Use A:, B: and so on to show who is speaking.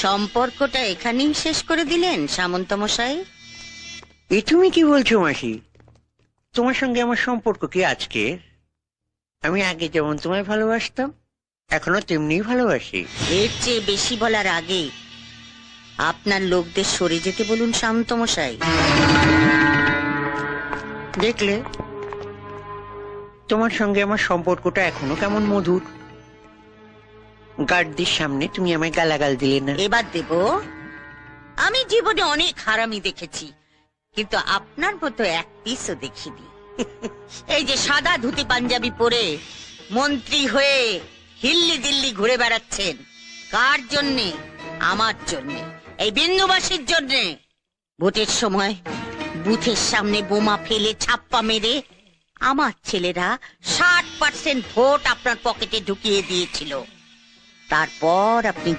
A: সম্পর্কটা এখানেই শেষ করে দিলেন সামন্ত মশাই?
B: এ তুমি কি বলছো মাসি? তোমার সঙ্গে আমার সম্পর্ক কি আজকে? আমি আগে যেমন তোমায় ভালোবাসতাম এখনো তেমনি ভালোবাসি।
A: এর চেয়ে বেশি বলার আগে আপনার লোকদের সরে যেতে বলুন সামন্ত মশাই।
B: দেখলে তোমার সঙ্গে আমার সম্পর্কটা এখনো কেমন মধুর। গার্ডদের সামনে তুমি আমায় গালাগাল দিলে না।
A: এবার দেব। আমি জীবনে অনেক হারামি দেখেছি, কিন্তু আপনার মতো এক পিসও দেখিনি। এই যে সাদা ধুতি পাঞ্জাবি পরে মন্ত্রী হয়ে হিল্লি দিল্লি ঘুরে বেড়াচ্ছেন, কার জন্যে? আমার জন্যে, এই বিন্দুবাসীর জন্যে। ভোটের সময় বুথের সামনে বোমা ফেলে ছাপ্পা মেরে আমার ছেলেরা 60% ভোট আপনার পকেটে ঢুকিয়ে দিয়েছিল। তারপর আপনি